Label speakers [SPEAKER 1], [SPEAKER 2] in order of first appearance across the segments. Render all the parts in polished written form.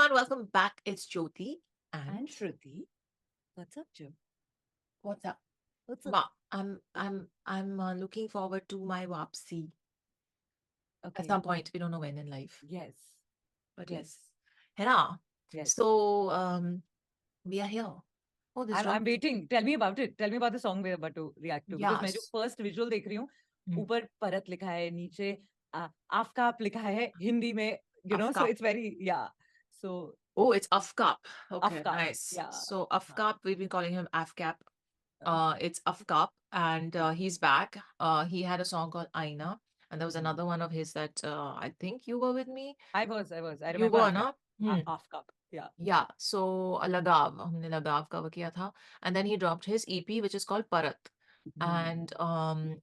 [SPEAKER 1] everyone, welcome back. It's Jyoti
[SPEAKER 2] And
[SPEAKER 1] and
[SPEAKER 2] Shruti. What's up, Joe?
[SPEAKER 1] what's up?
[SPEAKER 2] What's up?
[SPEAKER 1] Wow, I'm looking forward to my Waapsi at
[SPEAKER 2] Okay.
[SPEAKER 1] some point. We don't know when in life,
[SPEAKER 2] Yes.
[SPEAKER 1] but
[SPEAKER 2] Yes.
[SPEAKER 1] yes. Hera.
[SPEAKER 2] Yes.
[SPEAKER 1] So we are here. Oh, this
[SPEAKER 2] I'm
[SPEAKER 1] drop.
[SPEAKER 2] waiting. Tell me about it. Tell me about the song we're about to react to. Because मैं जो
[SPEAKER 1] Yes.
[SPEAKER 2] first visual देख रही हूँ,
[SPEAKER 1] Hmm.
[SPEAKER 2] ऊपर परत लिखा है, नीचे AFKAP लिखा है हिंदी में, so
[SPEAKER 1] AFKAP.
[SPEAKER 2] it's very, yeah. So
[SPEAKER 1] Oh, it's AFKAP. Okay,
[SPEAKER 2] AFKAP,
[SPEAKER 1] nice.
[SPEAKER 2] yeah.
[SPEAKER 1] So AFKAP, we've been calling him AFKAP.
[SPEAKER 2] Uh,
[SPEAKER 1] It's AFKAP, and he's back. He had a song called Aina, and there was
[SPEAKER 2] hmm.
[SPEAKER 1] another one of his that I think you were with me.
[SPEAKER 2] I was. I
[SPEAKER 1] You
[SPEAKER 2] remember
[SPEAKER 1] were,
[SPEAKER 2] AFKAP.
[SPEAKER 1] na? Hmm.
[SPEAKER 2] AFKAP, yeah.
[SPEAKER 1] Yeah, so Lagav, हमने Lagav cover किया था, and then he dropped his EP, which is called Parat,
[SPEAKER 2] Hmm.
[SPEAKER 1] and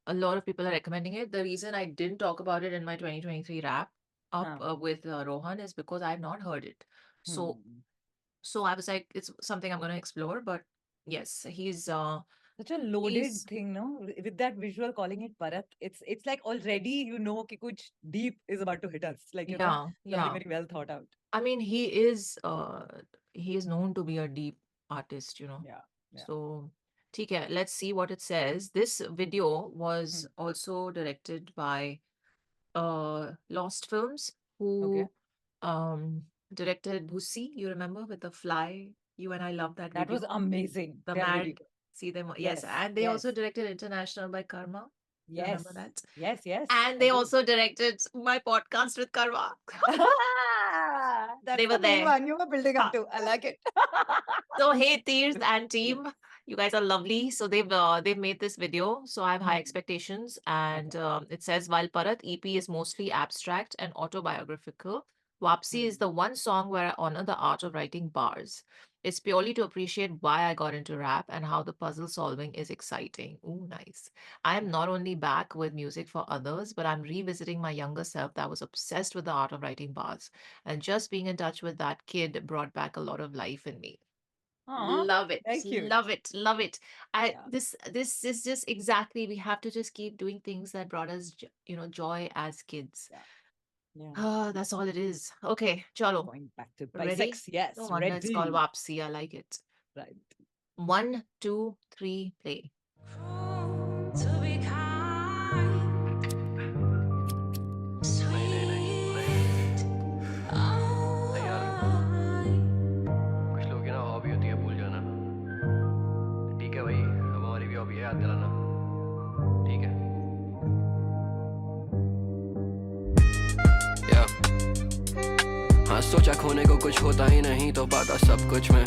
[SPEAKER 1] a lot of people are recommending it. The reason I didn't talk about it in my 2023 wrap up
[SPEAKER 2] Huh.
[SPEAKER 1] with Rohan is because I have not heard it. So,
[SPEAKER 2] Hmm.
[SPEAKER 1] so I was like, it's something I'm going to explore. But yes,
[SPEAKER 2] Such a loaded
[SPEAKER 1] he's
[SPEAKER 2] thing, no? With that visual calling it Bharat, it's like already कि कुछ deep is about to hit us. Like,
[SPEAKER 1] yeah,
[SPEAKER 2] something
[SPEAKER 1] yeah.
[SPEAKER 2] very well thought out.
[SPEAKER 1] I mean, he is known to be a deep artist.
[SPEAKER 2] Yeah, yeah.
[SPEAKER 1] So, ठीक है, let's see what it says. This video was
[SPEAKER 2] Hmm.
[SPEAKER 1] also directed by Lost Films,
[SPEAKER 2] Okay.
[SPEAKER 1] who um directed Bhusi, you remember, with the fly. You and I love that
[SPEAKER 2] That was
[SPEAKER 1] video.
[SPEAKER 2] amazing.
[SPEAKER 1] The
[SPEAKER 2] They're really
[SPEAKER 1] Mad
[SPEAKER 2] good.
[SPEAKER 1] See Them. Yes,
[SPEAKER 2] Yes,
[SPEAKER 1] and they
[SPEAKER 2] yes,
[SPEAKER 1] also directed International by Karma. You
[SPEAKER 2] yes,
[SPEAKER 1] remember that?
[SPEAKER 2] yes, yes.
[SPEAKER 1] And
[SPEAKER 2] I
[SPEAKER 1] they
[SPEAKER 2] do.
[SPEAKER 1] also directed my podcast with Karma.
[SPEAKER 2] That's
[SPEAKER 1] They
[SPEAKER 2] the
[SPEAKER 1] were
[SPEAKER 2] main
[SPEAKER 1] there.
[SPEAKER 2] one you were building up to. I like it.
[SPEAKER 1] So hey Tears and team, you guys are lovely. So they've made this video. So I have high
[SPEAKER 2] Hmm.
[SPEAKER 1] expectations,
[SPEAKER 2] Okay.
[SPEAKER 1] and it says while Parat EP is mostly abstract and autobiographical, Wapsi is
[SPEAKER 2] Hmm.
[SPEAKER 1] the one song where I honor the art of writing bars. It's purely to appreciate why I got into rap and how the puzzle solving is exciting. Ooh, nice. I am not only back with music for others, but I'm revisiting my younger self that was obsessed with the art of writing bars. And just being in touch with that kid brought back a lot of life in me.
[SPEAKER 2] Aw,
[SPEAKER 1] Love it,
[SPEAKER 2] very cute.
[SPEAKER 1] love it, love it. I
[SPEAKER 2] Yeah,
[SPEAKER 1] this is just exactly, we have to just keep doing things that brought us joy as kids.
[SPEAKER 2] yeah, yeah.
[SPEAKER 1] That's all it is. Okay, chalo.
[SPEAKER 2] Going back to
[SPEAKER 1] Ready?
[SPEAKER 2] basics. Yes,
[SPEAKER 1] No wonder it's called
[SPEAKER 2] ready.
[SPEAKER 1] Wapsi. I like it.
[SPEAKER 2] Right.
[SPEAKER 1] One, two, three, play.
[SPEAKER 3] To be kind, sweet.
[SPEAKER 4] कुछ लोग की ना hobby होती है भूल जाना ठीक है भाई अब हमारी भी हॉबी है याद दिलाना ठीक है हाँ सोचा खोने को कुछ होता ही नहीं तो पाता सब कुछ में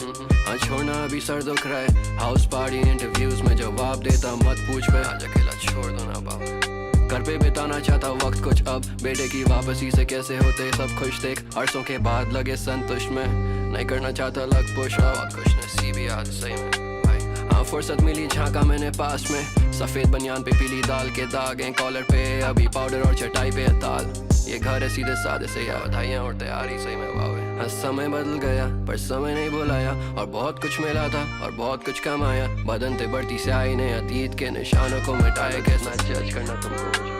[SPEAKER 4] हाँ छोड़ना अभी सर दुख रहा है हाउस पार्टी इंटरव्यूज में जवाब देता मत पूछ पे आज अकेला छोड़ दो ना बाप घर पे बिताना चाहता वक्त कुछ अब बेटे की वापसी से कैसे होते सब खुश देख अरसों के बाद लगे संतुष्ट में नहीं करना चाहता लग पुश बहुत खुश नसीबी आज सही में भाई हाँ फुर्सत मिली झांका मैंने पास में सफेद बनियान पे पीली दाल के दाग हैं कॉलर पे अभी पाउडर और चटाई पे ताल ये घर है सीधे सादे से या बधाइयाँ और तैयारी सही में वावे हाँ समय बदल गया पर समय नहीं बुलाया और बहुत कुछ मिला था और बहुत कुछ कमाया बदनते बढ़ती स्याही ने अतीत के निशानों को मिटाया कैसा जज करना तुमको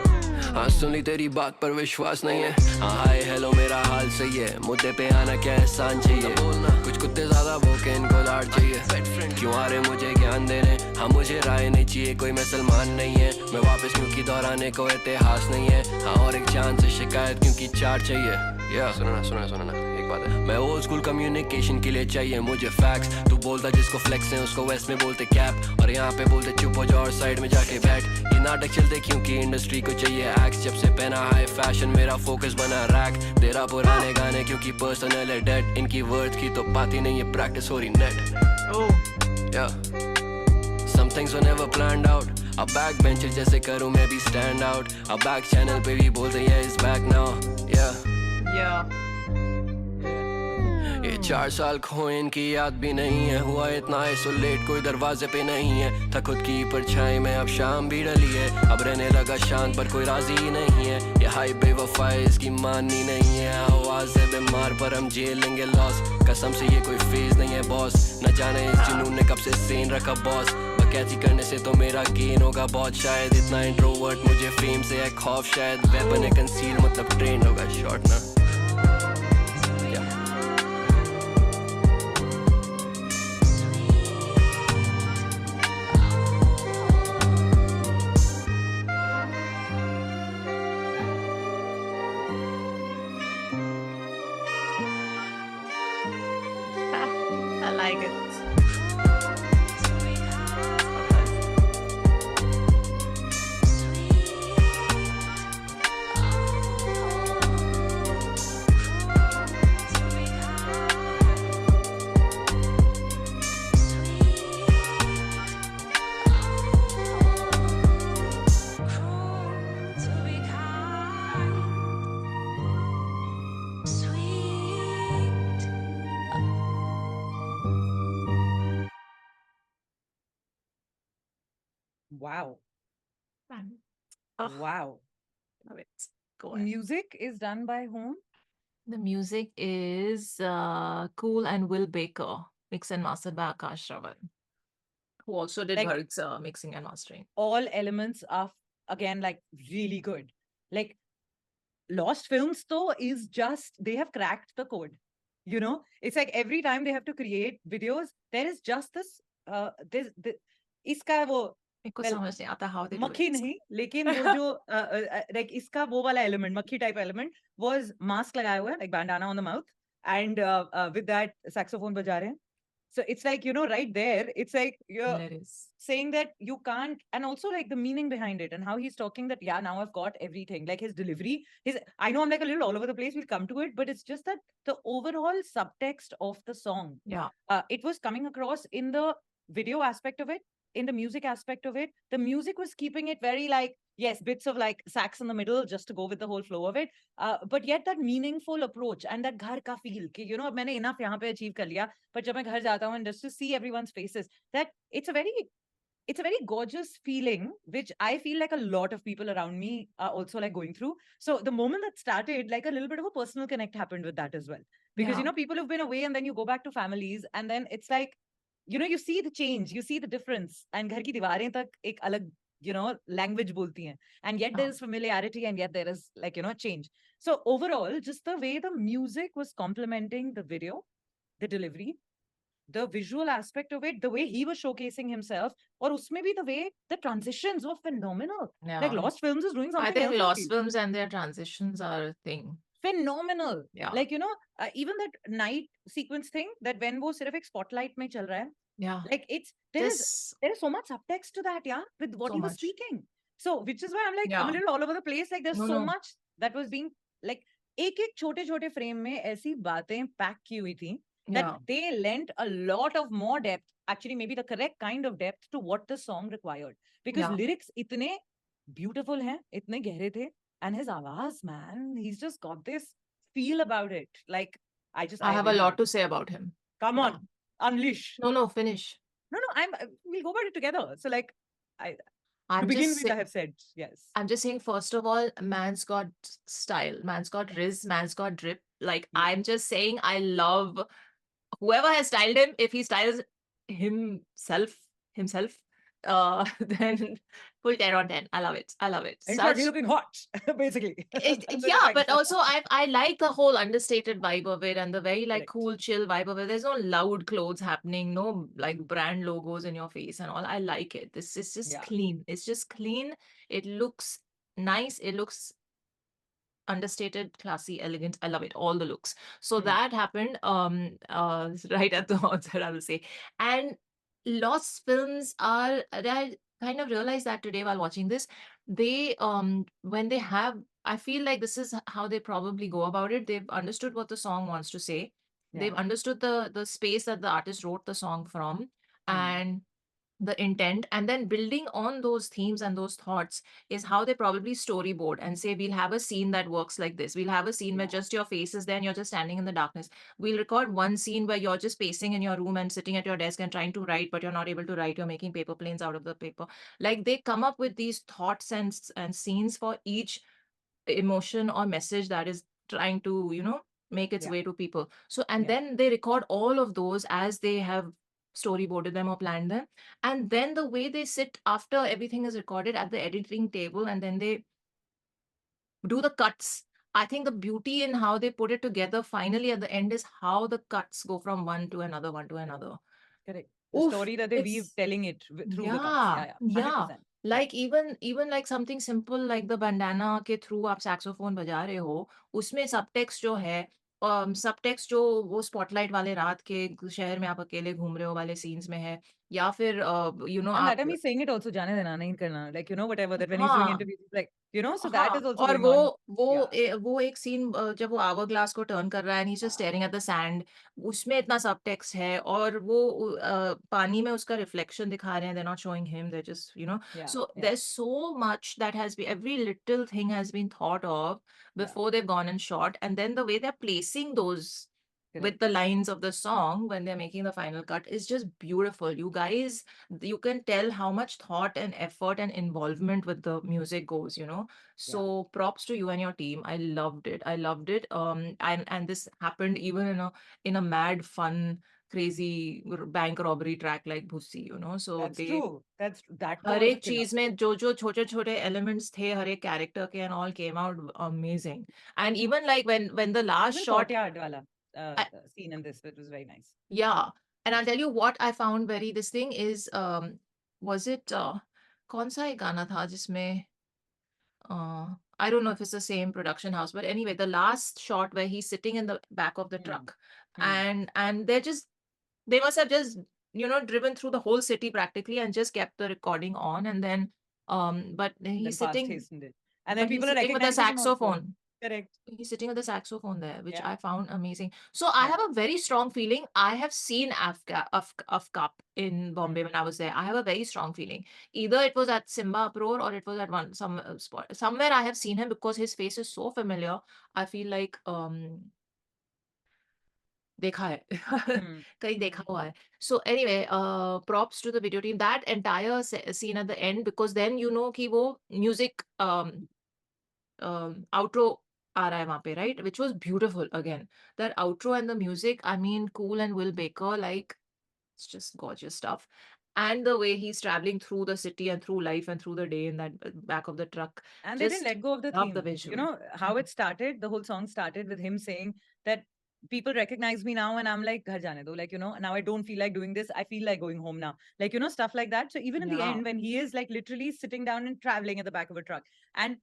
[SPEAKER 4] हाँ सुन ली तेरी बात पर विश्वास नहीं है हाँ हाय हेलो मेरा हाल सही है मुद्दे पे आना क्या एहसान चाहिए बोलना कुछ कुत्ते ज्यादा भूखे इनको लाड चाहिए क्यों आ रहे मुझे ज्ञान देने हाँ मुझे राय नहीं चाहिए कोई मैं सलमान नहीं है मैं वापस क्योंकि दोहराने को इतिहास नहीं है हाँ और एक जान से शिकायत क्योंकि चार चाहिए या सुनो ना एक बात है मैं ओल्ड स्कूल कम्युनिकेशन के लिए चाहिए मुझे फैक्स तू बोलता जिसको फ्लेक्स है उसको वेस्ट में बोलते कैप और यहाँ पे बोलते चुप हो जाओ और साइड में जाके बैठ ये नाटक चलते क्योंकि इंडस्ट्री को चाहिए एक्स जब से पहना हाई फैशन मेरा फोकस बना रैक तेरा पुराने गाने क्योंकि पर्सनल है डेड इनकी वर्थ की तो पाती नहीं है प्रैक्टिस हो रही नेट या Some things were never planned out अब बैक बेंचर जैसे करूँ मैं भी स्टैंड आउट अब बैक चैनल पे भी बोलते yeah is back now yeah ये 4 साल खोए इनकी याद भी नहीं है हुआ इतना आइसोलेट कोई दरवाजे पे नहीं है था खुद की परछाई में अब शाम भी डली है अब रहने लगा शांत पर कोई राजी ही नहीं है ये हाई बेवफाई इसकी माननी नहीं है आवाज है बीमार पर हम झेल लेंगे लॉस कसम से ये कोई फेज नहीं है बॉस न जाने इस जुनून ने कब से सीन रखा बॉस बकैती करने से तो मेरा गेन होगा बहुत शायद इतना इंट्रोवर्ट मुझे फेम से है खौफ शायद वेपन है कंसील मतलब ट्रेंड होगा शॉर्ट ना
[SPEAKER 2] Wow.
[SPEAKER 1] Man. Oh,
[SPEAKER 2] Wow.
[SPEAKER 1] love it. Go on.
[SPEAKER 2] Music is done by whom?
[SPEAKER 1] The music is Cool and Will Baker, mixed and mastered by Akash Ravan, who also did
[SPEAKER 2] Like
[SPEAKER 1] Bharat's mixing and mastering.
[SPEAKER 2] all elements are again like really good. Like Lost Films though is just they have cracked the code. It's like every time they have to create videos, there is just this this इसका वो
[SPEAKER 1] मेरे को
[SPEAKER 2] well
[SPEAKER 1] समझ नहीं आता how they do
[SPEAKER 2] मक्खी
[SPEAKER 1] it.
[SPEAKER 2] नहीं लेकिन वो जो like इसका वो वाला element मक्खी type element was mask लगाया हुआ है like bandana on the mouth and with that saxophone बजा रहे हैं. So it's like, right there, it's like you're
[SPEAKER 1] Hilarious.
[SPEAKER 2] saying that you can't, and also like the meaning behind it and how he's talking that, yeah, now I've got everything. Like his delivery, I know I'm like a little all over the place, we'll come to it, but it's just that the overall subtext of the song,
[SPEAKER 1] Yeah.
[SPEAKER 2] it was coming across in the video aspect of it, in the music aspect of it. The music was keeping it very like, yes, bits of like sax in the middle just to go with the whole flow of it. But yet that meaningful approach and that ghar ka feel, कि, अब मैंने enough यहाँ पे achieve कर लिया, but जब मैं घर जाता हूँ and just to see everyone's faces, that it's a very gorgeous feeling, which I feel like a lot of people around me are also like going through. So the moment that started, like a little bit of a personal connect happened with that as well. Because,
[SPEAKER 1] Yeah.
[SPEAKER 2] people have been away and then you go back to families and then it's like, you see the change, you see the difference. And घर की दीवारें तक एक अलग, language बोलती हैं. And yet there
[SPEAKER 1] Yeah.
[SPEAKER 2] is familiarity and yet there is like, change. So overall, just the way the music was complementing the video, the delivery, the visual aspect of it, the way he was showcasing himself, or usme bhi the way the transitions were phenomenal. Like
[SPEAKER 1] Yeah.
[SPEAKER 2] Lost Films is doing
[SPEAKER 1] I
[SPEAKER 2] something
[SPEAKER 1] think
[SPEAKER 2] else. I
[SPEAKER 1] Lost
[SPEAKER 2] feel.
[SPEAKER 1] films and their transitions are a thing.
[SPEAKER 2] Phenomenal.
[SPEAKER 1] Yeah.
[SPEAKER 2] Like, even that night sequence thing, that when wo sirf ek spotlight mein chal raha hai,
[SPEAKER 1] Yeah.
[SPEAKER 2] like there is
[SPEAKER 1] This
[SPEAKER 2] so much subtext to that, yeah, with what
[SPEAKER 1] so
[SPEAKER 2] he was
[SPEAKER 1] much.
[SPEAKER 2] speaking. So, which is why I'm like, I'm a
[SPEAKER 1] Yeah.
[SPEAKER 2] little all over the place. Like, there's
[SPEAKER 1] No,
[SPEAKER 2] so
[SPEAKER 1] no.
[SPEAKER 2] much that was being like, एक छोटे छोटे frame में ऐसी बातें pack की हुई थी that
[SPEAKER 1] Yeah.
[SPEAKER 2] they lent a lot of more depth, actually maybe the correct kind of depth to what the song required, because
[SPEAKER 1] Yeah.
[SPEAKER 2] lyrics इतने beautiful हैं, इतने गहरे थे, and his आवाज, man, he's just got this feel about it. Like I
[SPEAKER 1] have a
[SPEAKER 2] really
[SPEAKER 1] lot
[SPEAKER 2] like
[SPEAKER 1] to say about him.
[SPEAKER 2] Come
[SPEAKER 1] Yeah.
[SPEAKER 2] on, unleash.
[SPEAKER 1] No, finish.
[SPEAKER 2] No, we'll go about it together. So like, to
[SPEAKER 1] I'm
[SPEAKER 2] begin
[SPEAKER 1] just
[SPEAKER 2] with, I
[SPEAKER 1] say-
[SPEAKER 2] have said yes.
[SPEAKER 1] I'm just saying, first of all, man's got style, man's got riz, man's got drip. Like,
[SPEAKER 2] Yeah.
[SPEAKER 1] I'm just saying, I love whoever has styled him. If he styles himself, then full 10 on 10. I love it. I love it.
[SPEAKER 2] In fact, he's
[SPEAKER 1] Such
[SPEAKER 2] looking hot, basically. That's what
[SPEAKER 1] yeah,
[SPEAKER 2] you're
[SPEAKER 1] but
[SPEAKER 2] trying to
[SPEAKER 1] also I like the whole understated vibe of it and the very like
[SPEAKER 2] Correct.
[SPEAKER 1] cool chill vibe of it. There's no loud clothes happening, no like brand logos in your face and all. I like it. This is just
[SPEAKER 2] Yeah.
[SPEAKER 1] clean. It's just clean. It looks nice. It looks understated, classy, elegant. I love it. All the looks. So
[SPEAKER 2] Hmm.
[SPEAKER 1] that happened right at the onset, I will say. And Lost films are I kind of realized that today while watching this. They when they have I feel like this is how they probably go about it. They've understood what the song wants to say. They've
[SPEAKER 2] Yeah.
[SPEAKER 1] understood the space that the artist wrote the song from
[SPEAKER 2] Hmm.
[SPEAKER 1] and the intent, and then building on those themes and those thoughts is how they probably storyboard and say we'll have a scene that works like this, we'll have a scene where
[SPEAKER 2] Yeah.
[SPEAKER 1] just your face is there and you're just standing in the darkness, we'll record one scene where you're just pacing in your room and sitting at your desk and trying to write but you're not able to write, you're making paper planes out of the paper. Like they come up with these thoughts and scenes for each emotion or message that is trying to make its
[SPEAKER 2] Yeah.
[SPEAKER 1] way to people. So and
[SPEAKER 2] Yeah.
[SPEAKER 1] then they record all of those as they have storyboarded them or planned them, and then the way they sit after everything is recorded at the editing table and then they do the cuts. I think the beauty in how they put it together finally at the end is how the cuts go from one to another, one to another.
[SPEAKER 2] Correct. The
[SPEAKER 1] Oof,
[SPEAKER 2] story that they weave,
[SPEAKER 1] it's
[SPEAKER 2] telling it through the cuts.
[SPEAKER 1] yeah,
[SPEAKER 2] Yeah.
[SPEAKER 1] yeah.
[SPEAKER 2] 100%. Yeah.
[SPEAKER 1] Like even like something simple like the bandana के through आप saxophone बजा रहे हो, उसमें subtext जो है, subtext जो वो spotlight वाले रात के शहर में आप अकेले घूम रहे हो वाले scenes में है, या फिर
[SPEAKER 2] And that
[SPEAKER 1] आप
[SPEAKER 2] time he's saying it also, जाने देना नहीं करना, like whatever, that when he's doing
[SPEAKER 1] हाँ
[SPEAKER 2] interviews, he's like, so that
[SPEAKER 1] हाँ,
[SPEAKER 2] is also
[SPEAKER 1] और
[SPEAKER 2] going on.
[SPEAKER 1] वो एक सीन जब वो आवर ग्लास को टर्न कर रहा है and he's just staring at the sand, उसमें इतना सब टेक्स्ट है और वो पानी में उसका रिफ्लेक्शन दिखा रहे हैं, they're not showing him, they're just
[SPEAKER 2] Yeah.
[SPEAKER 1] so
[SPEAKER 2] Yeah.
[SPEAKER 1] there's so much that has been, every little thing has been thought of
[SPEAKER 2] Yeah.
[SPEAKER 1] before they've gone and shot, and then the way they're placing those with
[SPEAKER 2] Correct.
[SPEAKER 1] the lines of the song when they're making the final cut is just beautiful. You guys, you can tell how much thought and effort and involvement with the music goes, you know.
[SPEAKER 2] Yeah.
[SPEAKER 1] So props to you and your team. I loved it. I loved it. And this happened even in a mad fun crazy bank robbery track like Bhusi, you know. So
[SPEAKER 2] That's
[SPEAKER 1] they
[SPEAKER 2] true. That
[SPEAKER 1] her
[SPEAKER 2] was a
[SPEAKER 1] एक
[SPEAKER 2] killer.
[SPEAKER 1] चीज में जो जो छोटे छोटे elements थे हर एक character के and all came out amazing. And even like when the last
[SPEAKER 2] Even
[SPEAKER 1] shot,
[SPEAKER 2] courtyard wala
[SPEAKER 1] I,
[SPEAKER 2] scene in this, it was very nice.
[SPEAKER 1] yeah, and I'll
[SPEAKER 2] Yes.
[SPEAKER 1] tell you what I found very this thing is was it कौन सा एक गाना था जिसमें I don't know if it's the same production house, but anyway, the last shot where he's sitting in the back of the
[SPEAKER 2] Hmm.
[SPEAKER 1] truck,
[SPEAKER 2] Hmm.
[SPEAKER 1] and they must have just driven through the whole city practically and just kept the recording on, and then but
[SPEAKER 2] And then fast hastened it. And then people are
[SPEAKER 1] he's sitting with the
[SPEAKER 2] recognizing him also.
[SPEAKER 1] saxophone.
[SPEAKER 2] Correct.
[SPEAKER 1] He's sitting with the saxophone there, which
[SPEAKER 2] Yeah.
[SPEAKER 1] I found amazing. So I
[SPEAKER 2] Yeah.
[SPEAKER 1] have a very strong feeling. I have seen AFKAP in
[SPEAKER 2] Hmm.
[SPEAKER 1] Bombay when I was there. I have a very strong feeling. Either it was at Simba Uproar or it was at some spot. Somewhere I have seen him because his face is so familiar. I feel like देखा है
[SPEAKER 2] Hmm.
[SPEAKER 1] कहीं
[SPEAKER 2] Hmm.
[SPEAKER 1] देखा हुआ है. So anyway, props to the video team. That entire scene at the end, because then you know कि वो music outro आ रहा है वहाँ पे, right? Which was beautiful again. That outro and the music, I mean, Cool and Will Baker, like, it's just gorgeous stuff. And the way he's traveling through the city and through life and through the day in that back of the truck,
[SPEAKER 2] And they didn't
[SPEAKER 1] just
[SPEAKER 2] let go of the
[SPEAKER 1] love the
[SPEAKER 2] theme. You
[SPEAKER 1] visual.
[SPEAKER 2] know how it started? The whole song started with him saying that people recognize me now, and I'm like, "Ghar jane do." Like, now I don't feel like doing this. I feel like going home now. Like, stuff like that. So even in the
[SPEAKER 1] Yeah,
[SPEAKER 2] end, when he is like literally sitting down and traveling at the back of a truck, and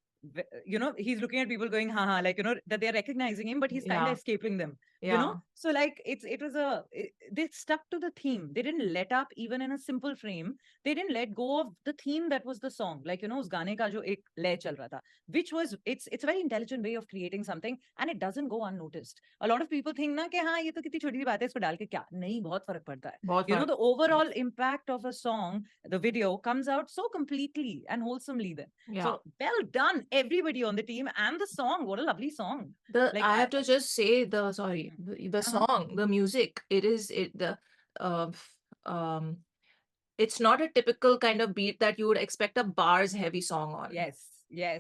[SPEAKER 2] he's looking at people going, ha ha, like, that they're recognizing him, but he's kind of
[SPEAKER 1] yeah,
[SPEAKER 2] escaping them.
[SPEAKER 1] yeah.
[SPEAKER 2] So like they stuck to the theme. They didn't let up even in a simple frame. They didn't let go of the theme that was the song. Like, us gaane ka jo ek lay chal raha tha, which was it's a very intelligent way of creating something, and it doesn't go unnoticed. A lot of people think na कि हाँ ये तो कितनी छोटी सी बात है इसको डाल के क्या नहीं बहुत फर्क पड़ता है.
[SPEAKER 1] बहुत फर्क
[SPEAKER 2] The overall impact of a song, the video comes out so completely and wholesomely then.
[SPEAKER 1] yeah.
[SPEAKER 2] So well done everybody on the team and the song. What a lovely song.
[SPEAKER 1] The
[SPEAKER 2] Like
[SPEAKER 1] I have to just say the sorry,
[SPEAKER 2] mm,
[SPEAKER 1] the
[SPEAKER 2] uh-huh.
[SPEAKER 1] song, the music, it is it the uh, f- um it's not a typical kind of beat that you would expect a bars heavy song on.
[SPEAKER 2] Yes.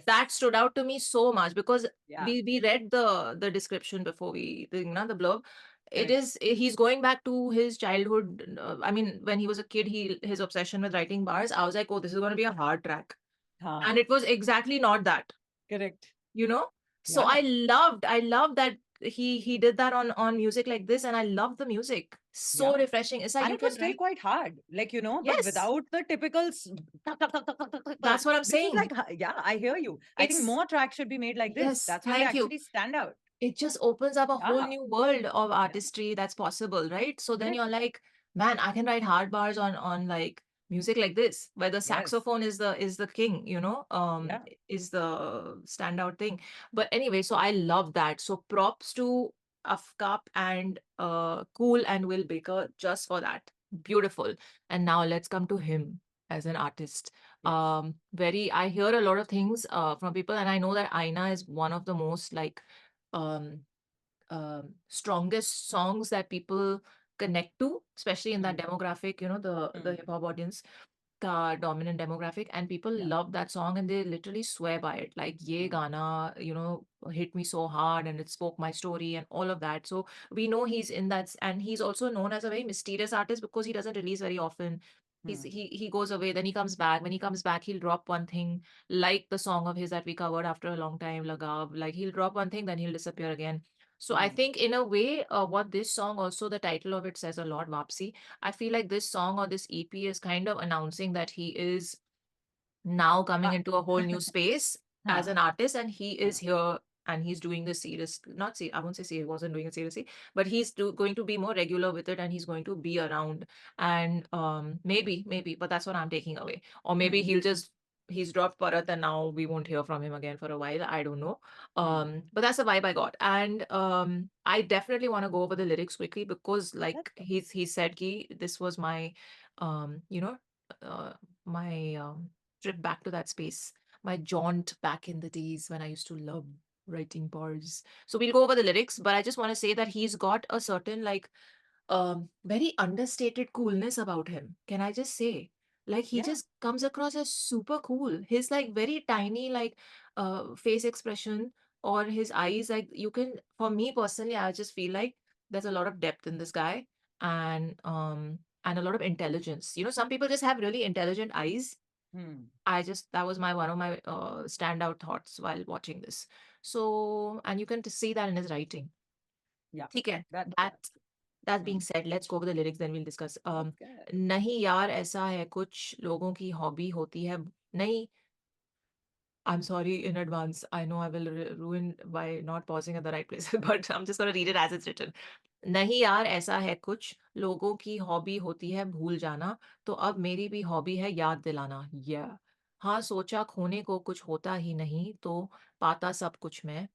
[SPEAKER 1] That stood out to me so much because
[SPEAKER 2] Yeah.
[SPEAKER 1] we read the description before the blurb. It
[SPEAKER 2] Correct.
[SPEAKER 1] is he's going back to his childhood. I mean, when he was a kid, his obsession with writing bars. I was like, oh, this is going to be a hard track,
[SPEAKER 2] Huh.
[SPEAKER 1] and it was exactly not that,
[SPEAKER 2] Correct.
[SPEAKER 1] you know. So
[SPEAKER 2] Yeah.
[SPEAKER 1] I loved that he did that on music like this, and I love the music. So
[SPEAKER 2] Yeah.
[SPEAKER 1] refreshing. It's like
[SPEAKER 2] And
[SPEAKER 1] you
[SPEAKER 2] it was
[SPEAKER 1] can
[SPEAKER 2] still
[SPEAKER 1] write.
[SPEAKER 2] quite hard, like, but
[SPEAKER 1] Yes,
[SPEAKER 2] without the typical tuck, tuck, tuck, tuck, tuck, tuck, tuck, tuck.
[SPEAKER 1] that's what I'm
[SPEAKER 2] This is
[SPEAKER 1] saying.
[SPEAKER 2] like, yeah, I hear you. I think
[SPEAKER 1] It's
[SPEAKER 2] more tracks should be made like this.
[SPEAKER 1] yes,
[SPEAKER 2] That's when they
[SPEAKER 1] thank you.
[SPEAKER 2] actually stand out.
[SPEAKER 1] It just opens up a whole
[SPEAKER 2] Yeah.
[SPEAKER 1] new world of
[SPEAKER 2] Yeah.
[SPEAKER 1] artistry that's possible, right? So then
[SPEAKER 2] Correct.
[SPEAKER 1] you're like, man, I can write hard bars on like music like this, where the
[SPEAKER 2] Yes.
[SPEAKER 1] saxophone is the king,
[SPEAKER 2] Yeah.
[SPEAKER 1] is the standout thing. But anyway, so I love that. So props to Afkap and Cool and Will Baker just for that. Beautiful. And now let's come to him as an artist.
[SPEAKER 2] Yes.
[SPEAKER 1] Very I hear a lot of things from people, and I know that Aina is one of the most like um strongest songs that people connect to, especially in that
[SPEAKER 2] Mm,
[SPEAKER 1] demographic, the
[SPEAKER 2] mm,
[SPEAKER 1] hip hop audience, the dominant demographic, and people
[SPEAKER 2] yeah.
[SPEAKER 1] love that song and they literally swear by it. Like, ye
[SPEAKER 2] Mm,
[SPEAKER 1] gana, hit me so hard and it spoke my story and all of that. So we know he's in that, and he's also known as a very mysterious artist because he doesn't release very often.
[SPEAKER 2] mm,
[SPEAKER 1] He goes away, then he comes back. When he comes back, he'll drop one thing, like the song of his that we covered after a long time, Lagav. Like he'll drop one thing, then he'll disappear again. So I
[SPEAKER 2] mm.
[SPEAKER 1] think in a way, what this song also, the title of it says a lot, Vapsi. I feel like this song or this EP is kind of announcing that he is now coming
[SPEAKER 2] Back.
[SPEAKER 1] into a whole new space as
[SPEAKER 2] Huh,
[SPEAKER 1] an artist, and he is
[SPEAKER 2] huh.
[SPEAKER 1] here and he's doing this serious, not see, I won't say he wasn't doing it seriously, but he's going to be more regular with it and he's going to be around. And maybe, but that's what I'm taking away. Or maybe
[SPEAKER 2] Mm,
[SPEAKER 1] he's dropped Parat and now we won't hear from him again for a while. I don't know.
[SPEAKER 2] mm.
[SPEAKER 1] But that's the vibe I got. And I definitely want to go over the lyrics quickly because like
[SPEAKER 2] Let's go.
[SPEAKER 1] he said ki this was my um, you know, my trip back to that space, my jaunt back in the days when I used to love writing bars. So we'll go over the lyrics, but I just want to say that he's got a certain like very understated coolness about him. Can I just say? Like he
[SPEAKER 2] Yeah.
[SPEAKER 1] just comes across as super cool. His like very tiny like face expression or his eyes, like you can, for me personally, I just feel like there's a lot of depth in this guy and a lot of intelligence. You know, some people just have really intelligent eyes.
[SPEAKER 2] Hmm.
[SPEAKER 1] I just that was my one of my standout thoughts while watching this. So, and you can see that in his writing.
[SPEAKER 2] Yeah.
[SPEAKER 1] ठीक है,
[SPEAKER 2] That.
[SPEAKER 1] that being
[SPEAKER 2] Hmm.
[SPEAKER 1] said, let's go over the lyrics, then we'll discuss.
[SPEAKER 2] Okay.
[SPEAKER 1] नहीं यार ऐसा है कुछ लोगों की hobby होती है नहीं. I'm sorry in advance. I know I will ruin by not pausing at the right place, but I'm just going to read it as it's written. नहीं यार ऐसा है कुछ लोगों की हॉबी होती है भूल जाना, तो अब मेरी भी हॉबी है याद दिलाना. Yeah. हाँ सोचा खोने को कुछ होता ही नहीं, तो पाता सब कुछ मैं.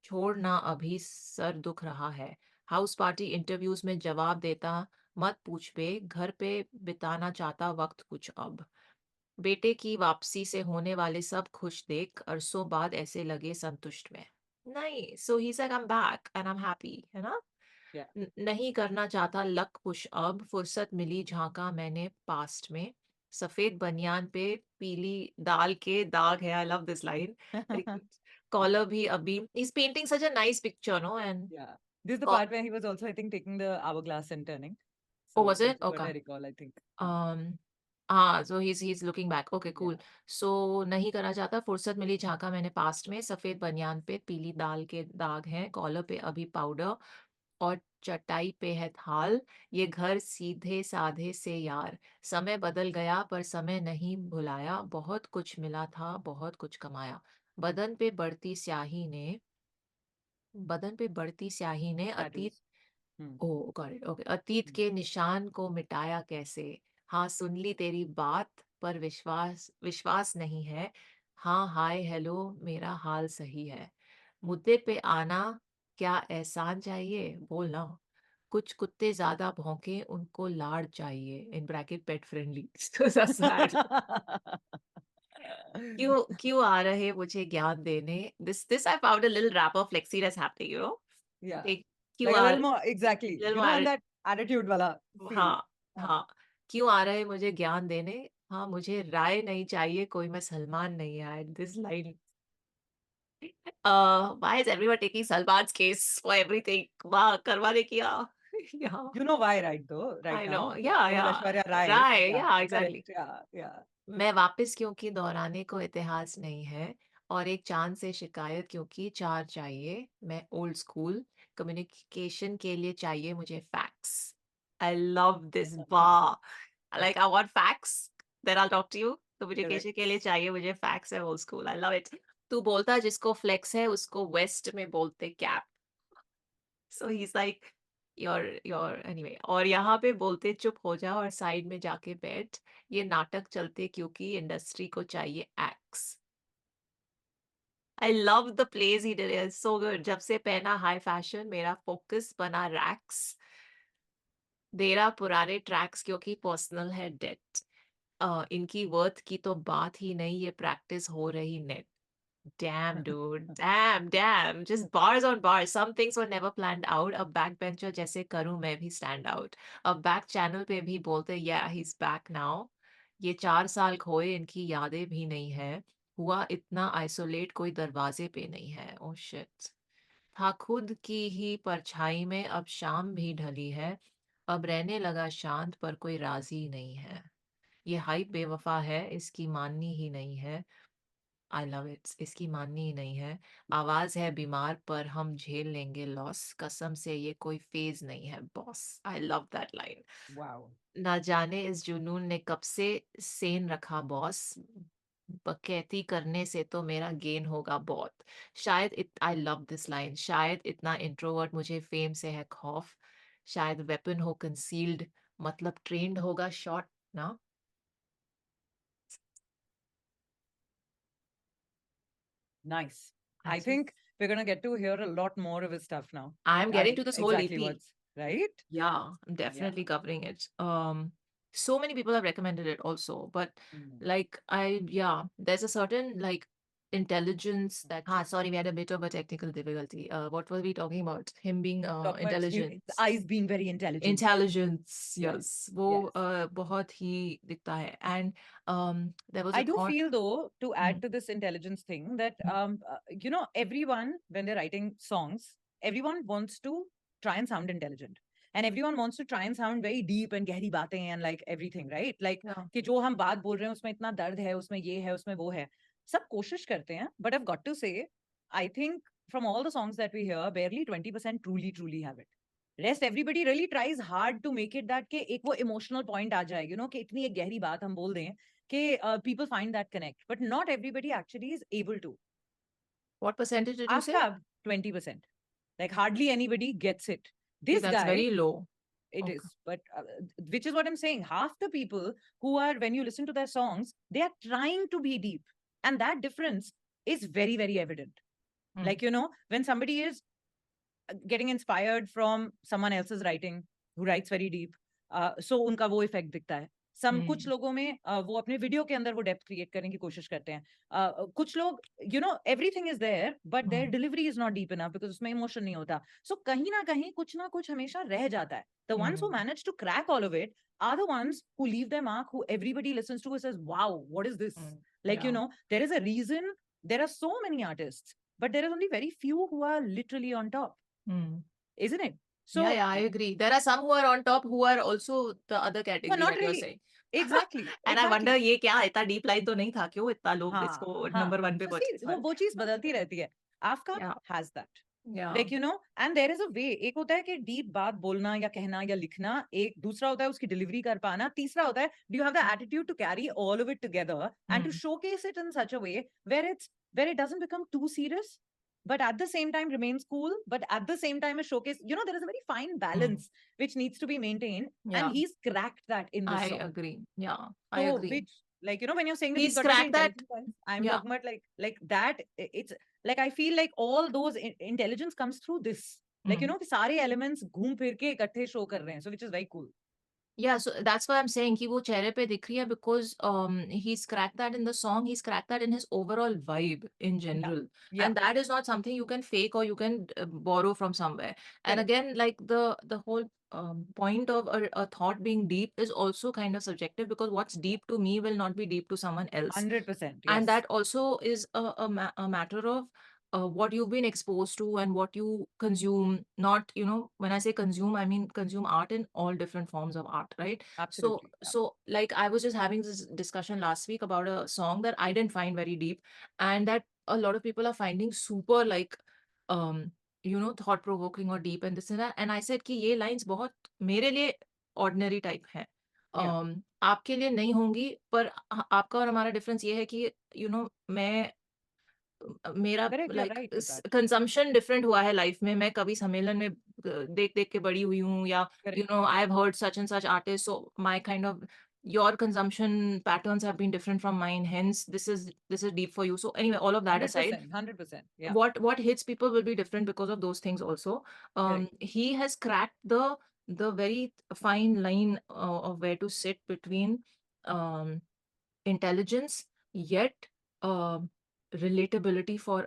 [SPEAKER 1] छोड़ना अभी सर दुख रहा है. हाउस पार्टी इंटरव्यूज में जवाब देता मत पूछ बे, घर पे बिताना चाहता वक्त कुछ अब. बेटे की वापसी से होने वाले सब खुश देख अरसों बाद ऐसे लगे संतुष्ट में. नहीं, so he said I am back and I am happy, है ना.
[SPEAKER 2] Yeah.
[SPEAKER 1] नहीं करना चाहता लक पुश अब, फुर्सत मिली झांका मैंने पास्ट में. सफेद बनियान पे पीली दाल के दाग है. I love this line. Collar भी अभी, is painting such a nice picture, no. And
[SPEAKER 2] Yeah. This is the part where he was also, I think, taking the hourglass and turning.
[SPEAKER 1] oh,
[SPEAKER 2] So
[SPEAKER 1] was
[SPEAKER 2] this
[SPEAKER 1] it
[SPEAKER 2] is what
[SPEAKER 1] okay?
[SPEAKER 2] I recall, I think.
[SPEAKER 1] Um, so he's looking back. Okay, cool.
[SPEAKER 2] Yeah.
[SPEAKER 1] So नहीं करना चाहता, फुर्सत मिली झांका मैंने past में. सफेद बनियान पे पीली दाल के दाग हैं, कॉलर पे अभी पाउडर और चटाई पे है थाल. ये घर सीधे साधे से यार, समय बदल गया पर समय नहीं भुलाया. बहुत कुछ मिला था बहुत कुछ कमाया. बदन पे बढ़ती स्याही ने बदन पे बढ़ती स्याही ने अतीत.
[SPEAKER 2] Tattoos. Hmm.
[SPEAKER 1] Oh got it, okay. अतीत
[SPEAKER 2] Hmm.
[SPEAKER 1] के निशान को मिटाया कैसे. हाँ सुन ली तेरी बात पर विश्वास विश्वास नहीं है. हाँ हाय हेलो मेरा हाल सही है. मुद्दे पे आना क्या एहसान चाहिए बोलना. कुछ कुत्ते ज्यादा भौंके उनको लाड चाहिए, in bracket pet friendly. Sad. क्यों क्यों आ रहे मुझे ज्ञान देने. This I found a little rapper flexy that's happening, you know.
[SPEAKER 2] Yeah.
[SPEAKER 1] क्यों
[SPEAKER 2] Like a
[SPEAKER 1] ah
[SPEAKER 2] little more, exactly.
[SPEAKER 1] little
[SPEAKER 2] You know, and
[SPEAKER 1] more.
[SPEAKER 2] that attitude wala feel.
[SPEAKER 1] हाँ,
[SPEAKER 2] Huh.
[SPEAKER 1] हाँ. क्यों आ रहे मुझे ज्ञान देने. हाँ मुझे राय नहीं चाहिए कोई, मैं सलमान नहीं यार. This line. Why is everyone taking Salman's case for everything? वाह करवा ने किया. Yeah,
[SPEAKER 2] You know why, right, though, right
[SPEAKER 1] I know.
[SPEAKER 2] now?
[SPEAKER 1] Yeah,
[SPEAKER 2] The whole
[SPEAKER 1] yeah.
[SPEAKER 2] Aishwarya Rai.
[SPEAKER 1] Right.
[SPEAKER 2] Yeah,
[SPEAKER 1] Yeah, exactly.
[SPEAKER 2] correct. Yeah, yeah.
[SPEAKER 1] मैं वापस क्योंकि दोहराने को इतिहास नहीं है, और एक चांद से शिकायत क्योंकि चार चाहिए. मैं ओल्ड स्कूल कम्युनिकेशन के लिए चाहिए मुझे facts. I love this bar. Like I want facts, then I talk to you.
[SPEAKER 2] Correct.
[SPEAKER 1] Communication के लिए चाहिए मुझे फैक्स है old school. I love it. तू बोलता जिसको फ्लेक्स है उसको वेस्ट में बोलते cap. So he is like your anyway. और यहाँ पे बोलते चुप हो जा और साइड में जाके बैठ. ये नाटक चलते क्योंकि इंडस्ट्री को चाहिए ex. I love the plays he did, so good. जब से पहना हाई फैशन मेरा फोकस बना रैक्स. दे रहा पुराने ट्रैक्स क्योंकि पर्सनल है डेट. इनकी वर्थ की तो बात ही नहीं, ये प्रैक्टिस हो रही net. Damn, dude. Damn, damn. Just bars on bars. Some things were never planned out. अब backbencher जैसे करूँ मैं भी stand out. अब back channel पे भी बोलते yeah, he's back now. ये 4 साल खोए इनकी यादें भी नहीं है. हुआ इतना isolate कोई दरवाजे पे नहीं है. Oh shit. था खुद की ही परछाई में अब शाम भी ढली है. अब रहने लगा शांत पर कोई राजी नहीं है. ये हाइप बेवफा है इसकी माननी ही नहीं है. आई लव इट, इसकी माननी ही नहीं है. आवाज है बीमार पर हम झेल लेंगे लॉस. कसम से ये कोई फेज नहीं है boss. I love that line.
[SPEAKER 2] Wow.
[SPEAKER 1] ना जाने इस जुनून ने कब से सेन रखा बॉस. बकैती करने से तो मेरा गेन होगा बहुत. शायद आई लव दिस लाइन. शायद इतना इंट्रोवर्ट मुझे फेम से है खौफ. शायद वेपन हो कंसील्ड, मतलब ट्रेंड होगा शॉट ना.
[SPEAKER 2] Nice.
[SPEAKER 1] I
[SPEAKER 2] I
[SPEAKER 1] just
[SPEAKER 2] think we're going to get to hear a lot more of his stuff now.
[SPEAKER 1] I'm getting to this whole
[SPEAKER 2] Exactly
[SPEAKER 1] EP.
[SPEAKER 2] what's right.
[SPEAKER 1] Yeah, I'm definitely covering it. So many people have recommended it also, but
[SPEAKER 2] Mm.
[SPEAKER 1] like yeah, there's a certain like intelligence that sorry, we had a bit of a technical difficulty. What were we talking about? Him being
[SPEAKER 2] Talk about the
[SPEAKER 1] intelligence.
[SPEAKER 2] eyes being very intelligent.
[SPEAKER 1] Intelligence,
[SPEAKER 2] Yes,
[SPEAKER 1] yes, वो
[SPEAKER 2] yes.
[SPEAKER 1] बहुत ही दिखता है. And there was
[SPEAKER 2] I
[SPEAKER 1] a
[SPEAKER 2] do
[SPEAKER 1] thought.
[SPEAKER 2] feel though, to
[SPEAKER 1] Hmm,
[SPEAKER 2] add to this intelligence thing, that
[SPEAKER 1] hmm,
[SPEAKER 2] everyone, when they're writing songs, everyone wants to try and sound intelligent, and everyone wants to try and sound very deep and gehri baatein and like everything, right? Like
[SPEAKER 1] yeah.
[SPEAKER 2] कि जो हम बात बोल रहे हैं उसमें इतना दर्द है, उसमें ये है, उसमें वो है. सब कोशिश करते हैं, but I've got to say, I think from all the songs that we hear, barely 20% truly have it. Rest everybody really tries hard to make it that कि एक वो emotional point आ जाए, कि इतनी एक गहरी बात हम बोल दें कि people find that connect, but not everybody actually is able to.
[SPEAKER 1] What percentage did you say?
[SPEAKER 2] AFKAP 20%, like hardly anybody gets it.
[SPEAKER 1] Okay,
[SPEAKER 2] This
[SPEAKER 1] that's
[SPEAKER 2] guy,
[SPEAKER 1] very low.
[SPEAKER 2] it
[SPEAKER 1] Okay.
[SPEAKER 2] is, but which is what I'm saying. Half the people who are, when you listen to their songs, they are trying to be deep, and that difference is very evident.
[SPEAKER 1] Hmm,
[SPEAKER 2] Like when somebody is getting inspired from someone else's writing who writes very deep, so उनका वो effect दिखता है. कुछ
[SPEAKER 1] hmm,
[SPEAKER 2] लोगों में वो अपने video के अंदर वो डेप्थ क्रिएट करने की कोशिश करते हैं. कुछ लोग everything is there but there
[SPEAKER 1] hmm,
[SPEAKER 2] delivery is not deep enough because उसमें इमोशन नहीं होता. सो कहीं ना कुछ हमेशा रह जाता है. The ones who
[SPEAKER 1] hmm,
[SPEAKER 2] manage to crack all of it are the ones who leave their mark, who everybody listens to and says, wow, what is this?
[SPEAKER 1] hmm,
[SPEAKER 2] Like,
[SPEAKER 1] yeah.
[SPEAKER 2] there is a reason there are so many artists, but there is only very few who are literally on top,
[SPEAKER 1] Hmm.
[SPEAKER 2] isn't it? So,
[SPEAKER 1] Yeah, I agree. There are some who are on top who are also the other
[SPEAKER 2] no,
[SPEAKER 1] category
[SPEAKER 2] not
[SPEAKER 1] that you're
[SPEAKER 2] really.
[SPEAKER 1] saying.
[SPEAKER 2] Exactly,
[SPEAKER 1] And I wonder
[SPEAKER 2] exactly.
[SPEAKER 1] ये क्या इतना deep line तो नहीं था, क्यों इतना लोग
[SPEAKER 2] हाँ,
[SPEAKER 1] इसको
[SPEAKER 2] हाँ.
[SPEAKER 1] नंबर 1 पे
[SPEAKER 2] So see,
[SPEAKER 1] पहुंचे.
[SPEAKER 2] वो चीज बदलती रहती है. AFKAP
[SPEAKER 1] Yeah,
[SPEAKER 2] has that.
[SPEAKER 1] yeah.
[SPEAKER 2] Like, and there is a way. एक होता है कि डीप बात बोलना या कहना या लिखना. एक दूसरा होता है उसकी डिलीवरी कर पाना. तीसरा होता है, do you have the attitude to carry all of it together and to
[SPEAKER 1] Hmm,
[SPEAKER 2] showcase it in such a way where it doesn't become too serious, but at the same time remains cool, but at the same time a showcase. There is a very fine
[SPEAKER 1] hmm.
[SPEAKER 2] balance which needs to be maintained, and
[SPEAKER 1] Yeah,
[SPEAKER 2] he's cracked that in this
[SPEAKER 1] I
[SPEAKER 2] song.
[SPEAKER 1] agree. Yeah, I
[SPEAKER 2] So,
[SPEAKER 1] agree.
[SPEAKER 2] which, like, when you're saying that he's
[SPEAKER 1] He's
[SPEAKER 2] got very
[SPEAKER 1] cracked that.
[SPEAKER 2] intelligent ones, I'm
[SPEAKER 1] Yeah.
[SPEAKER 2] talking about like that. It's like I feel like all those intelligence comes through this. Like,
[SPEAKER 1] Hmm.
[SPEAKER 2] कि सारे elements घूम फिर के इकट्ठे show कर रहे हैं. So, which is very cool.
[SPEAKER 1] Yeah, so that's why I'm saying कि वो चेहरे पे दिख रही है because he's cracked that in the song. He's cracked that in his overall vibe in
[SPEAKER 2] Yeah.
[SPEAKER 1] general,
[SPEAKER 2] Yeah.
[SPEAKER 1] and that is not something you can fake or you can borrow from somewhere. And
[SPEAKER 2] Correct.
[SPEAKER 1] again, like the whole point of a thought being deep is also kind of subjective, because what's deep to me will not be deep to someone else.
[SPEAKER 2] 100%.
[SPEAKER 1] And
[SPEAKER 2] Yes.
[SPEAKER 1] that also is a matter of what you've been exposed to and what you consume. Not, when I say consume, I mean consume art in all different forms of art, right? So
[SPEAKER 2] Absolutely. Yeah.
[SPEAKER 1] so like I was just having this discussion last week about a song that I didn't find very deep, and that a lot of people are finding super, like, um thought provoking or deep and this and that. And I said कि ये lines बहुत मेरे लिए ordinary type हैं.
[SPEAKER 2] Yeah.
[SPEAKER 1] आपके लिए नहीं होंगी, पर आपका और हमारा डिफरेंस ये है कि मैं मेरा
[SPEAKER 2] Correct. You're
[SPEAKER 1] like
[SPEAKER 2] right with that.
[SPEAKER 1] Consumption different हुआ है लाइफ में. मैं कभी सम्मेलन में देख देख के बड़ी हुई हूँ, या
[SPEAKER 2] Correct.
[SPEAKER 1] I have heard such and such artist, so my kind of your consumption patterns have been different from mine, hence this is deep for you. So anyway, all of that aside,
[SPEAKER 2] 100%. 100%. Yeah.
[SPEAKER 1] what hits people will be different because of those things also.
[SPEAKER 2] Correct.
[SPEAKER 1] He has cracked the very fine line of where to sit between um intelligence, yet relatability for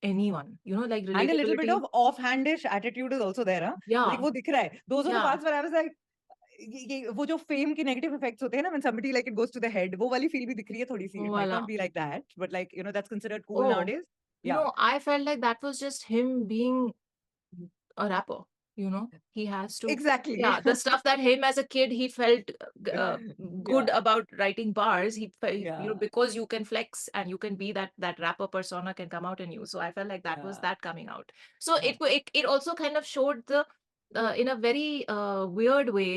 [SPEAKER 1] anyone, like
[SPEAKER 2] And a little bit
[SPEAKER 1] relatability.
[SPEAKER 2] of offhandish attitude is also there, huh? Like
[SPEAKER 1] Yeah,
[SPEAKER 2] वो दिख रहा है. Those are the
[SPEAKER 1] yeah.
[SPEAKER 2] parts where I was like, वो जो fame के negative effects होते हैं ना, when somebody like it goes to the head, वो वाली feel भी दिख रही है थोड़ी सी. It might
[SPEAKER 1] Voila.
[SPEAKER 2] not be like that, but like, that's considered cool
[SPEAKER 1] Oh,
[SPEAKER 2] nowadays. Yeah.
[SPEAKER 1] no, I felt like that was just him being a rapper. He has to.
[SPEAKER 2] Exactly.
[SPEAKER 1] Yeah, the stuff that him as a kid he felt good
[SPEAKER 2] Yeah.
[SPEAKER 1] about writing bars. He felt,
[SPEAKER 2] Yeah.
[SPEAKER 1] because you can flex and you can be that rapper persona can come out in you. So I felt like that was
[SPEAKER 2] Yeah.
[SPEAKER 1] that coming out. So
[SPEAKER 2] Yeah.
[SPEAKER 1] it also kind of showed the in a very weird way.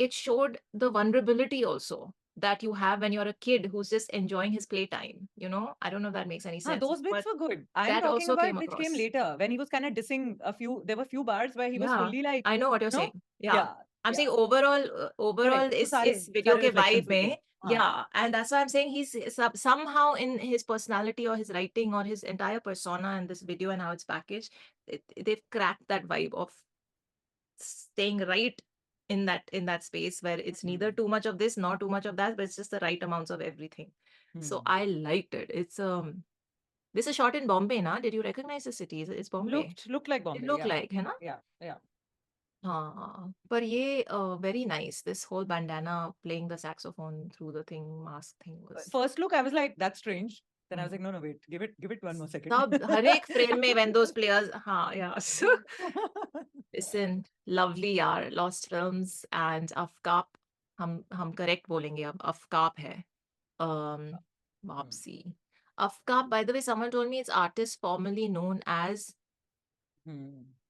[SPEAKER 1] It showed the vulnerability also that you have when you're a kid who's just enjoying his playtime. I don't know if that makes any sense,
[SPEAKER 2] Those bits
[SPEAKER 1] but
[SPEAKER 2] were good. I'm
[SPEAKER 1] that
[SPEAKER 2] talking
[SPEAKER 1] also
[SPEAKER 2] about
[SPEAKER 1] came
[SPEAKER 2] which came
[SPEAKER 1] across.
[SPEAKER 2] later when he was kind of dissing there were few bars where he was
[SPEAKER 1] Yeah,
[SPEAKER 2] fully like,
[SPEAKER 1] I know what you're
[SPEAKER 2] you know,
[SPEAKER 1] saying. Yeah.
[SPEAKER 2] yeah,
[SPEAKER 1] I'm saying
[SPEAKER 2] yeah.
[SPEAKER 1] overall
[SPEAKER 2] Correct. वो
[SPEAKER 1] is
[SPEAKER 2] सारे
[SPEAKER 1] video
[SPEAKER 2] सारे
[SPEAKER 1] के vibe
[SPEAKER 2] reflections दिख रहे
[SPEAKER 1] में.
[SPEAKER 2] हैं. हाँ.
[SPEAKER 1] Yeah, and that's why I'm saying he's somehow in his personality or his writing or his entire persona and this video and how it's packaged, they've cracked that vibe of staying right in that space where it's neither too much of this nor too much of that, but it's just the right amounts of everything. So I liked it. It's this is shot in Bombay, na? Did you recognize the city? It's Bombay.
[SPEAKER 2] Looked like
[SPEAKER 1] It
[SPEAKER 2] Bombay.
[SPEAKER 1] looked
[SPEAKER 2] Yeah.
[SPEAKER 1] like, है ना?
[SPEAKER 2] Yeah.
[SPEAKER 1] But ये very nice. This whole bandana playing the saxophone through the thing, mask thing was.
[SPEAKER 2] First look, I was like, that's strange. Then I was
[SPEAKER 1] Mm.
[SPEAKER 2] like, no, wait, give it one more second.
[SPEAKER 1] तब हर एक frame में when those players, हाँ, yeah. So listen, lovely यार, Lost Films and AFKAP. हम correct बोलेंगे अब. AFKAP है. Waapsi. AFKAP, by the way, someone told me it's artist formerly known as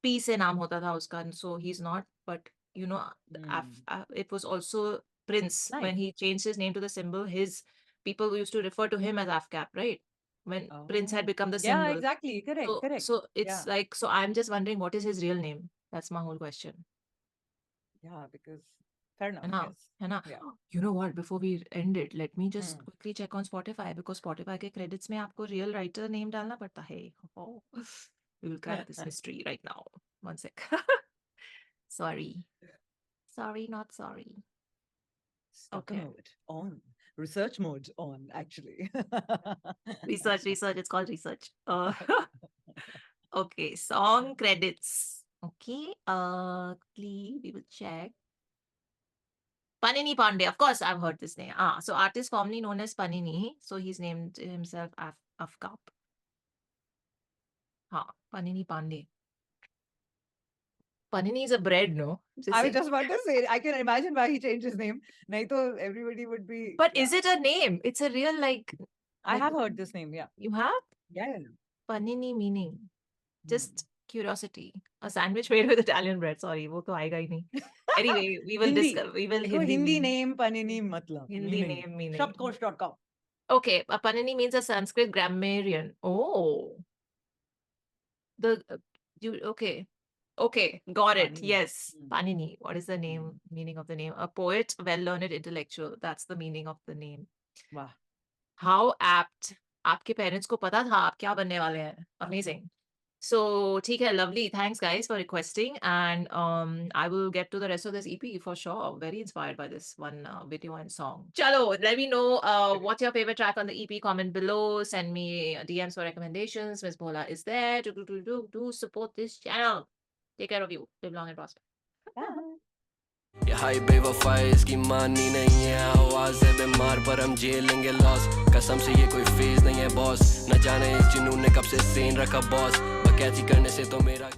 [SPEAKER 1] P से नाम होता था उसका, so he's not, but you know, it was also Prince. When
[SPEAKER 2] Nice.
[SPEAKER 1] he changed his name to the symbol, his people used to refer to him as AFKAP, right? When Prince had become the
[SPEAKER 2] Yeah,
[SPEAKER 1] symbol.
[SPEAKER 2] exactly. Correct.
[SPEAKER 1] So it's
[SPEAKER 2] Yeah.
[SPEAKER 1] like, so I'm just wondering, what is his real name? That's my whole question.
[SPEAKER 2] Yeah, because fair enough.
[SPEAKER 1] है ना?
[SPEAKER 2] Yes.
[SPEAKER 1] है ना?
[SPEAKER 2] Yeah.
[SPEAKER 1] You know what? Before we end it, let me just quickly check on Spotify, because Spotify के credits में आपको real writer name डालना पड़ता है. Oh, we will crack this mystery right now. One sec. Sorry, not sorry.
[SPEAKER 2] Stalker
[SPEAKER 1] Okay.
[SPEAKER 2] mode on. Research mode on, actually.
[SPEAKER 1] Research. It's called research. Okay, song credits. Okay. We will check. Panini Pandey, of course, I've heard this name. So artist formerly known as Panini. So he's named himself AFKAP. Panini Pandey. Panini is a bread, no?
[SPEAKER 2] I was just about to say, I can imagine why he changed his name. Nahi to everybody would be.
[SPEAKER 1] But is it a name? It's a real like.
[SPEAKER 2] I have heard this name, yeah.
[SPEAKER 1] You have?
[SPEAKER 2] Yeah.
[SPEAKER 1] Panini meaning. Just curiosity. A sandwich made with Italian bread. Sorry, वो तो आएगा ही नहीं. Anyway, we will discuss. We will
[SPEAKER 2] Hindi name Panini matlab.
[SPEAKER 1] Hindi name meaning.
[SPEAKER 2] Shabdkosh.com.
[SPEAKER 1] Okay, a Panini means a Sanskrit grammarian. Oh. Okay, got it.
[SPEAKER 2] Panini.
[SPEAKER 1] Yes, Panini. What is the meaning of the name? A poet, well-learned intellectual. That's the meaning of the name.
[SPEAKER 2] Wow.
[SPEAKER 1] How apt. आपके parents को पता था आप क्या बनने वाले हैं. Amazing. So, ठीक है, lovely. Thanks, guys, for requesting. And I will get to the rest of this EP for sure. Very inspired by this one video and song. Chalo, let me know what's your favorite track on the EP. Comment below. Send me DMs for recommendations. Miss Bola is there. Do support this channel. Take care of you. Live long and prosper.
[SPEAKER 4] ये high बेवफाई इसकी मानी नहीं है आवाज है बीमार पर हम झेलेंगे लॉस कसम से ये कोई फेज नहीं है बॉस न जाने इस जुनून ने कब से सीन रखा बॉस बकैती करने से तो मेरा